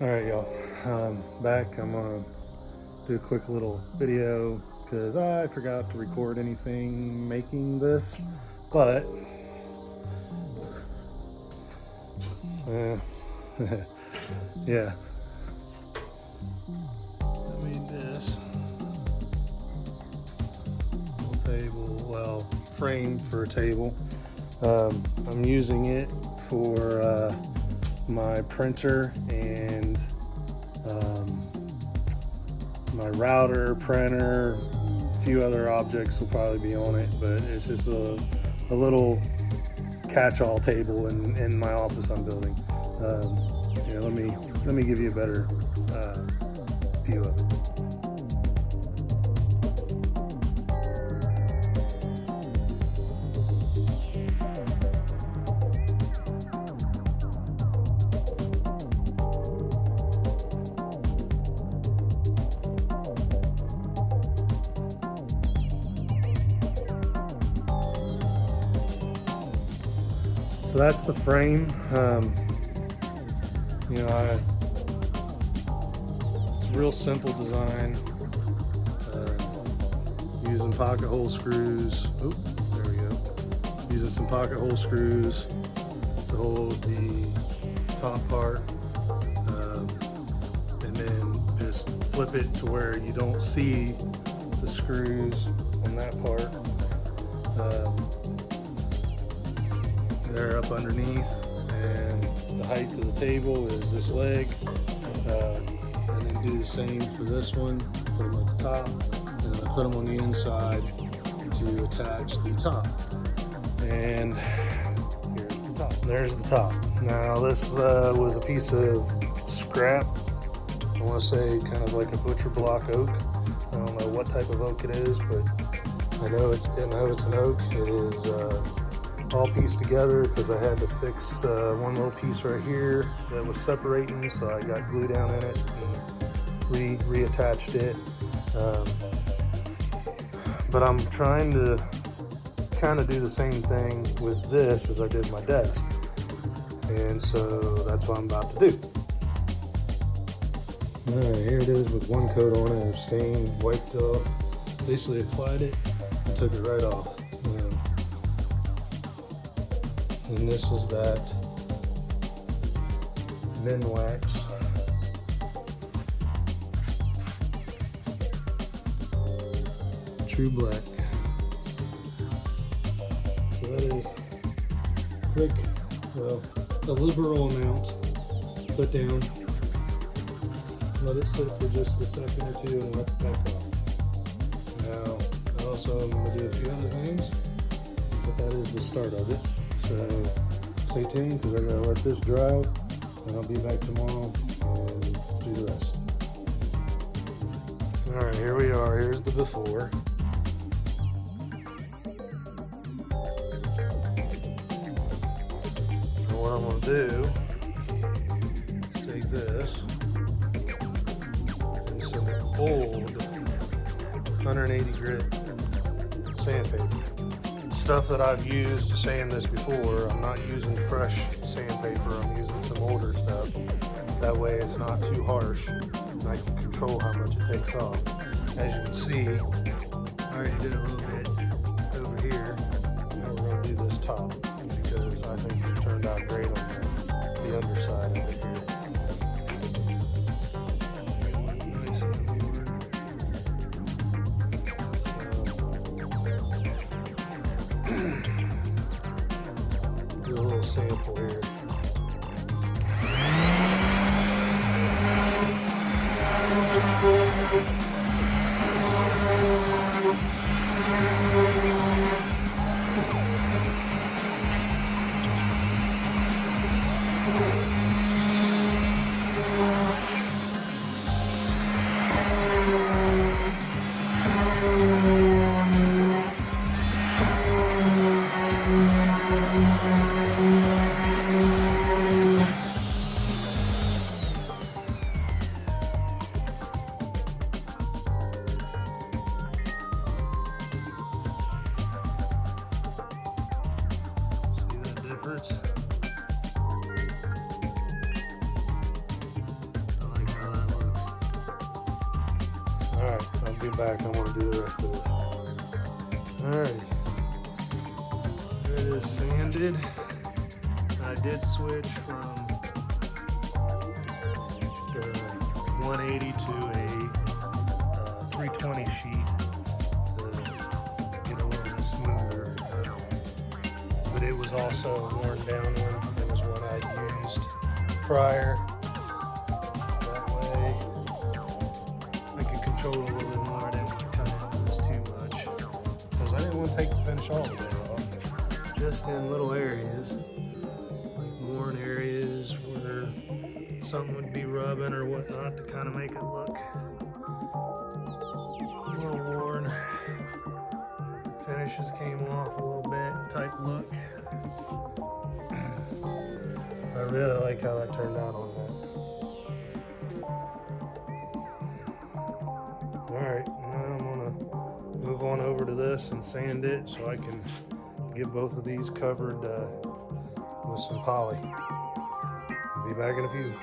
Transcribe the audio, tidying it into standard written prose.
All right, y'all. Back. I'm gonna do a quick little video because I forgot to record anything making this, but yeah. I made this little table, well, frame for a table. I'm using it for my printer and my router, printer, a few other objects will probably be on it, but it's just a little catch-all table in my office I'm building. Let me give you a better view of it. So that's the frame. It's a real simple design. Using pocket hole screws. Oh, there we go. Using some pocket hole screws to hold the top part, and then just flip it to where you don't see the screws on that part. They're up underneath, and the height of the table is this leg, and then do the same for this one. Put them at the top, and then put them on the inside to attach the top. And here's the top. There's the top. Now this was a piece of scrap. I want to say kind of like a butcher block oak. I don't know what type of oak it is, but I know it's an oak. It is all pieced together because I had to fix one little piece right here that was separating, so I got glue down in it and reattached it. But I'm trying to kind of do the same thing with this as I did my desk, and so that's what I'm about to do. All right, here it is with one coat on it, stained, wiped off. Basically applied it and took it right off. And this is that Minwax True Black. So that is quick, well, a liberal amount. Put down, let it sit for just a second or two, and let it back off. Now, I also am going to do a few other things, but that is the start of it. So stay tuned because I gotta let this dry, and I'll be back tomorrow and do the rest. All right, here we are. Here's the before. And what I'm gonna do is take this and some old 180 grit sandpaper. Stuff that I've used to sand this before. I'm not using fresh sandpaper, I'm using some older stuff. That way it's not too harsh and I can control how much it takes off. As you can see, I already did a little bit over here. Now we're going to do this top because I think it turned out great on the underside of it here. Do a little sample here. Alright, I'll be back. I want to do the rest of this. Alright. Here it is sanded. I did switch from the 180 to a 320 sheet to get a little bit smoother. But it was also a worn down one. It was one I used prior. That way I could control it a little bit more. I didn't cut into this too much because I didn't want to take the finish all the way off. Just in little areas, like worn areas where something would be rubbing or whatnot to kind of make it look a little worn. Finishes came off a little bit type look. I really like how that turned out on that. Alright, now I'm gonna move on over to this and sand it so I can get both of these covered with some poly. I'll be back in a few.